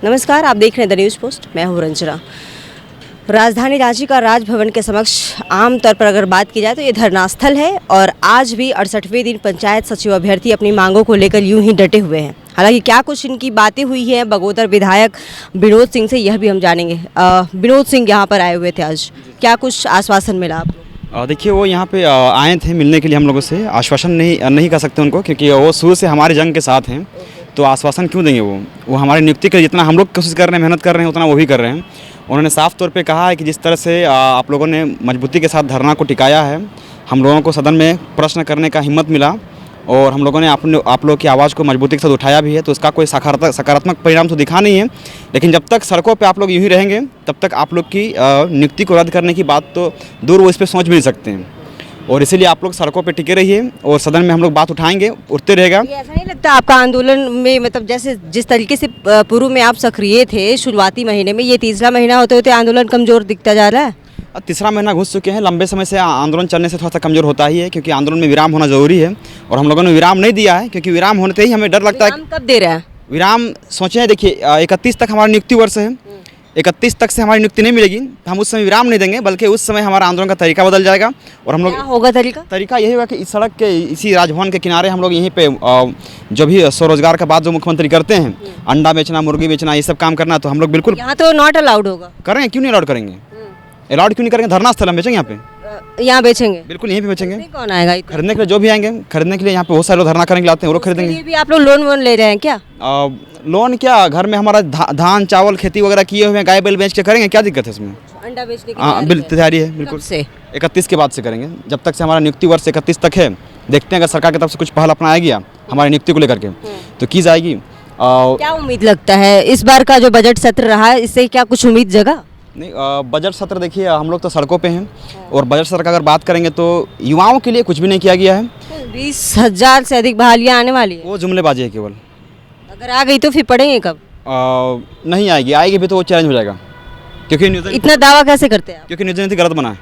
नमस्कार, आप देख रहे हैं द न्यूज़ पोस्ट। मैं हूँ रंजना। राजधानी रांची का राजभवन के समक्ष आमतौर पर अगर बात की जाए तो ये धरना स्थल है और आज भी 68वें दिन पंचायत सचिव अभ्यर्थी अपनी मांगों को लेकर यूं ही डटे हुए हैं। हालांकि क्या कुछ इनकी बातें हुई हैं बगोदर विधायक विनोद सिंह से, यह भी हम जानेंगे। विनोद सिंह यहाँ पर आए हुए थे आज, क्या कुछ आश्वासन मिला आपको? देखिए, वो यहाँ पे आए थे मिलने के लिए हम लोगों से। आश्वासन नहीं कर सकते उनको, क्योंकि वो शुरू से हमारे जंग के साथ हैं, तो आश्वासन क्यों देंगे। वो हमारी नियुक्ति के जितना हम लोग कोशिश कर रहे हैं, मेहनत कर रहे हैं, उतना वो भी कर रहे हैं। उन्होंने साफ तौर पे कहा है कि जिस तरह से आप लोगों ने मजबूती के साथ धरना को टिकाया है, हम लोगों को सदन में प्रश्न करने का हिम्मत मिला और हम लोगों ने आप लोगों की आवाज़ को मजबूती के साथ उठाया भी है, तो इसका कोई सकारात्मक परिणाम तो दिखा नहीं है। लेकिन जब तक सड़कों पे आप लोग यूं ही रहेंगे, तब तक आप लोग की नियुक्ति को रद्द करने की बात तो दूर, वो इस पर सोच भी नहीं सकते हैं। और इसीलिए आप लोग सड़कों पे टिके रहिए और सदन में हम लोग बात उठाएंगे, उठते रहेगा। ऐसा नहीं लगता आपका आंदोलन में, मतलब जैसे जिस तरीके से पूर्व में आप सक्रिय थे शुरुआती महीने में, ये तीसरा महीना होते होते आंदोलन कमज़ोर दिखता जा रहा है? तीसरा महीना घुस चुके हैं। लंबे समय से आंदोलन चलने से थोड़ा सा कमज़ोर होता ही है, क्योंकि आंदोलन में विराम होना ज़रूरी है और हम लोगों ने विराम नहीं दिया है, क्योंकि विराम होने ही हमें डर लगता है। कब दे रहे हैं विराम? सोचे हैं, देखिए 31 तक हमारा नियुक्ति वर्ष है। 31 तक से हमारी नियुक्ति नहीं मिलेगी, हम उस समय विराम नहीं देंगे, बल्कि उस समय हमारा आंदोलन का तरीका बदल जाएगा। और हम लोग, क्या होगा तरीका यही होगा कि इस सड़क के, इसी राजभवन के किनारे हम लोग यहीं पे जो भी स्वरोजगार का बात जो मुख्यमंत्री करते हैं, अंडा बेचना, मुर्गी बेचना, ये सब काम करना, तो हम लोग बिल्कुल यहाँ तो नॉट अलाउड होगा। करेंगे। क्यों नहीं अलाउड करेंगे? अलाउड क्यों नहीं करेंगे? धरना स्थल हम बेचेंगे यहाँ पे, यहाँ बेचेंगे, बिल्कुल यहीं पे बेचेंगे। कौन आएगा खरीदने के लिए? जो भी आएंगे खरीदने के लिए, यहाँ पे बहुत सारे लोग धरना करने के लिए आते हैं, वो लोग खरीदेंगे। ये भी आप लोग लोन वोन ले रहे हैं क्या? लोन क्या, घर में हमारा धान चावल खेती वगैरह किए हुए हैं, गाय बैल बेच के करेंगे, क्या दिक्कत है इसमें? अंडा बेचने की तैयारी है बिल्कुल। से 31 के बाद से करेंगे। जब तक से हमारा नियुक्ति वर्ष 31 तक है, देखते हैं अगर सरकार की तरफ से कुछ पहल अपनाया गया हमारी नियुक्ति को लेकर के तो की जाएगी। क्या उम्मीद लगता है इस बार का जो बजट सत्र रहा है, इससे क्या कुछ उम्मीद जगा? नहीं, बजट सत्र देखिए, हम लोग तो सड़कों पे हैं और बजट सत्र का अगर बात करेंगे तो युवाओं के लिए कुछ भी नहीं किया गया है। 20,000 से अधिक बहालियाँ आने वाली है, वो जुमलेबाजी है केवल। अगर आ गई तो फिर पढ़ेंगे कब? नहीं आएगी भी तो वो चैलेंज हो जाएगा, क्योंकि इतना दावा कैसे करते हैं आप? क्योंकि नियोजन नीति गलत बना है।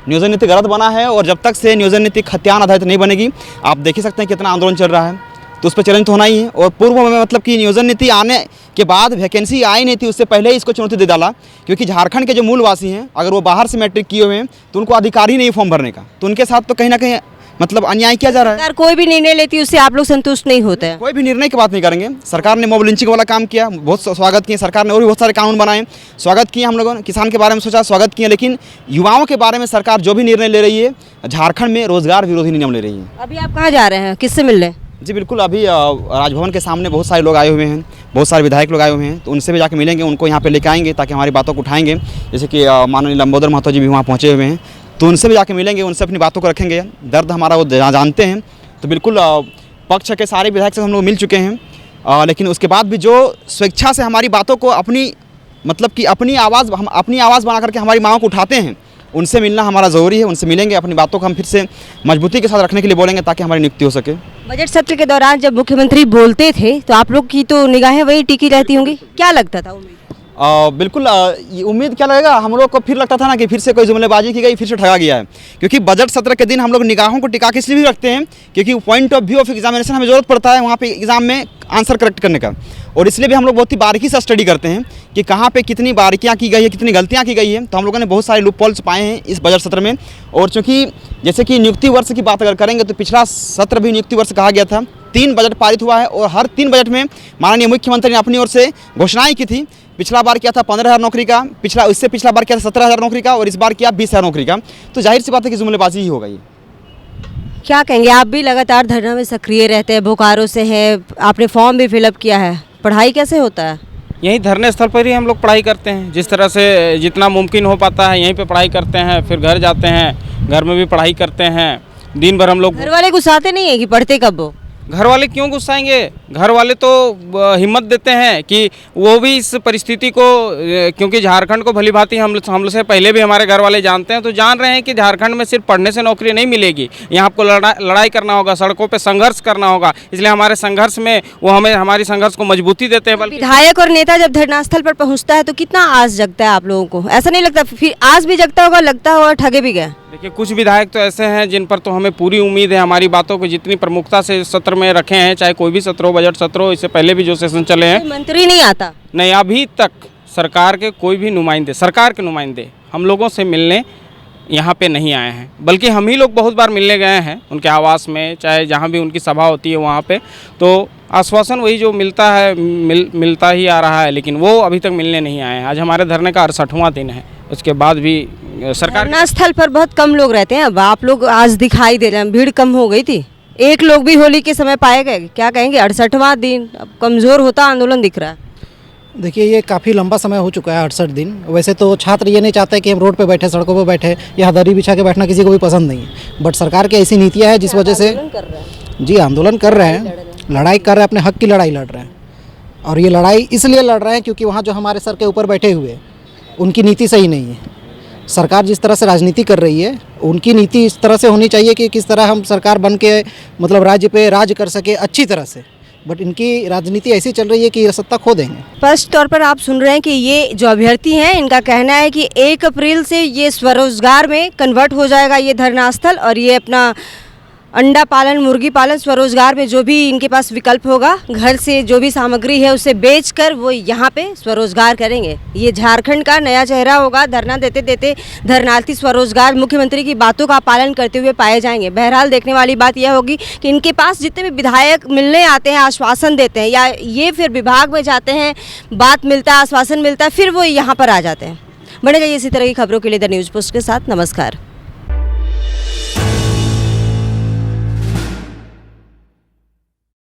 नियोजन नीति गलत बना है और जब तक से नियोजन नीति खतियान आधारित नहीं बनेगी, आप देख ही सकते हैं कितना आंदोलन चल रहा है, तो उस पर चैलेंज तो होना ही है। और पूर्व में मतलब कि नियोजन नीति आने के बाद वैकेंसी आई नहीं थी, उससे पहले ही इसको चुनौती दे डाला, क्योंकि झारखंड के जो मूलवासी हैं, अगर वो बाहर से मैट्रिक किए हुए हैं तो उनको अधिकार ही नहीं फॉर्म भरने का, तो उनके साथ तो कहीं ना कहीं मतलब अन्याय किया जा रहा है। सरकार कोई भी निर्णय लेती है उससे आप लोग संतुष्ट नहीं होते हैं? कोई भी निर्णय की बात नहीं करेंगे। सरकार ने मॉब लिंचिंग वाला काम किया, बहुत स्वागत किए सरकार ने, और भी बहुत सारे कानून बनाए, स्वागत किए। हम लोगों ने किसान के बारे में सोचा, स्वागत किए। लेकिन युवाओं के बारे में सरकार जो भी निर्णय ले रही है, झारखंड में रोजगार विरोधी नियम ले रही है। अभी आप कहाँ जा रहे हैं, किससे मिल रहे हैं? जी बिल्कुल, अभी राजभवन के सामने बहुत सारे लोग आए हुए हैं, बहुत सारे विधायक लोग आए हुए हैं, तो उनसे भी जाके मिलेंगे, उनको यहाँ पे लेके आएंगे ताकि हमारी बातों को उठाएंगे। जैसे कि माननीय लंबोदर महतो जी भी वहाँ पहुँचे हुए हैं, तो उनसे भी जाके मिलेंगे, उनसे अपनी बातों को रखेंगे। दर्द हमारा वो जानते हैं, तो बिल्कुल पक्ष के सारे विधायक से हम लोग मिल चुके हैं। लेकिन उसके बाद भी जो स्वेच्छा से हमारी बातों को अपनी अपनी आवाज़ बना करके हमारी मांगों को उठाते हैं, उनसे मिलना हमारा ज़रूरी है। उनसे मिलेंगे, अपनी बातों को हम फिर से मजबूती के साथ रखने के लिए बोलेंगे ताकि हमारी नियुक्ति हो सके। बजट सत्र के दौरान जब मुख्यमंत्री बोलते थे तो आप लोग की तो निगाहें वही टिकी रहती होंगी, क्या लगता था? बिल्कुल, उम्मीद क्या लगेगा, हम लोग को फिर लगता था ना कि फिर से कोई जुमलेबाजी की गई, फिर से ठगा गया है। क्योंकि बजट सत्र के दिन हम लोग निगाहों को टिका के इसलिए भी रखते हैं क्योंकि point of view of examination हमें ज़रूरत पड़ता है वहाँ पे एग्जाम में आंसर करेक्ट करने का, और इसलिए भी हम लोग बहुत ही बारीकी से स्टडी करते हैं कि कहाँ पे कितनी बारीकियाँ की गई है, कितनी गलतियाँ की गई है। तो हम लोगों ने बहुत सारे लूप होल्स पाए हैं इस बजट सत्र में। और चूँकि जैसे कि नियुक्ति वर्ष की बात अगर करेंगे तो पिछला सत्र भी नियुक्ति वर्ष कहा गया था, 3 बजट पारित हुआ है और हर 3 बजट में माननीय मुख्यमंत्री ने अपनी ओर से घोषणाएं की थी। पिछला बार किया था 15,000 नौकरी का, इससे पिछला बार किया था 17,000 नौकरी का, और इस बार किया 20,000 नौकरी का। तो जाहिर सी बात है कि जुमलेबाजी ही होगा ये। क्या कहेंगे, आप भी लगातार धरना में सक्रिय रहते हैं, बोकारो से हैं, आपने फॉर्म भी फिलअप किया है, पढ़ाई कैसे होता है? यहीं धरने स्थल पर ही हम लोग पढ़ाई करते हैं, जिस तरह से जितना मुमकिन हो पाता है यहीं पे पढ़ाई करते हैं, फिर घर जाते हैं, घर में भी पढ़ाई करते हैं। दिन भर हम लोग, घर वाले गुस्साते नहीं है कि पढ़ते कब हो? घर वाले क्यों गुस्साएंगे, घर वाले तो हिम्मत देते हैं कि वो भी इस परिस्थिति को, क्योंकि झारखंड को भली भांति हम लोग से पहले भी हमारे घर वाले जानते हैं, तो जान रहे हैं कि झारखंड में सिर्फ पढ़ने से नौकरी नहीं मिलेगी, यहाँ आपको लड़ाई करना होगा, सड़कों पे संघर्ष करना होगा। इसलिए हमारे संघर्ष में वो हमें हमारी संघर्ष को मजबूती देते हैं। बल्कि विधायक और नेता जब धरनास्थल पर पहुँचता है तो कितना आस जगता है आप लोगों को? ऐसा नहीं लगता फिर आस भी जगता होगा, लगता होगा ठगे भी गए? देखिए कुछ विधायक तो ऐसे हैं जिन पर तो हमें पूरी उम्मीद है, हमारी बातों को जितनी प्रमुखता से सत्र में रखे हैं, चाहे कोई भी सत्र हो, बजट सत्र हो, इससे पहले भी जो सेशन चले हैं, कोई मंत्री नहीं आता। नहीं अभी तक सरकार के कोई भी नुमाइंदे, सरकार के नुमाइंदे हम लोगों से मिलने यहाँ पे नहीं आए हैं, बल्कि हम ही लोग बहुत बार मिलने गए हैं उनके आवास में, चाहे जहाँ भी उनकी सभा होती है वहाँ पे, तो आश्वासन वही जो मिलता है मिलता ही आ रहा है, लेकिन वो अभी तक मिलने नहीं आए हैं। आज हमारे धरने का 68वां दिन है, उसके बाद भी सरकार धरना स्थल पर बहुत कम लोग रहते हैं। अब आप लोग आज दिखाई दे रहे हैं, भीड़ कम हो गई थी, एक लोग भी होली के समय पाए गए, क्या कहेंगे? 68वां दिन, अब कमज़ोर होता आंदोलन दिख रहा है। देखिए ये काफ़ी लंबा समय हो चुका है 68 दिन। वैसे तो छात्र ये नहीं चाहते कि हम रोड पे बैठे, सड़कों पे बैठे, या दरी बिछा के बैठना किसी को भी पसंद नहीं है, बट सरकार की ऐसी नीतियाँ है जिस वजह से जी आंदोलन कर रहे हैं, लड़ाई कर रहे हैं, अपने हक की लड़ाई लड़ रहे हैं। और ये लड़ाई इसलिए लड़ रहे हैं क्योंकि वहाँ जो हमारे सर के ऊपर बैठे हुए उनकी नीति सही नहीं है। सरकार जिस तरह से राजनीति कर रही है, उनकी नीति इस तरह से होनी चाहिए कि किस तरह हम सरकार बन के मतलब राज्य पे राज कर सके अच्छी तरह से, बट इनकी राजनीति ऐसी चल रही है कि सत्ता खो देंगे। स्पष्ट तौर पर आप सुन रहे हैं कि ये जो अभ्यर्थी हैं, इनका कहना है कि 1 अप्रैल से ये स्वरोजगार में कन्वर्ट हो जाएगा ये धरना स्थल, और ये अपना अंडा पालन, मुर्गी पालन, स्वरोजगार में जो भी इनके पास विकल्प होगा, घर से जो भी सामग्री है उसे बेचकर वो यहाँ पे स्वरोजगार करेंगे। ये झारखंड का नया चेहरा होगा। धरना देते देते धरनार्थी स्वरोजगार, मुख्यमंत्री की बातों का पालन करते हुए पाए जाएंगे। बहरहाल देखने वाली बात यह होगी कि इनके पास जितने भी विधायक मिलने आते हैं, आश्वासन देते हैं, या ये फिर विभाग में जाते हैं, बात मिलता है, आश्वासन मिलता है, फिर वो यहाँ पर आ जाते हैं। बने रहिए इसी तरह की खबरों के लिए द न्यूज़ पोस्ट के साथ। नमस्कार।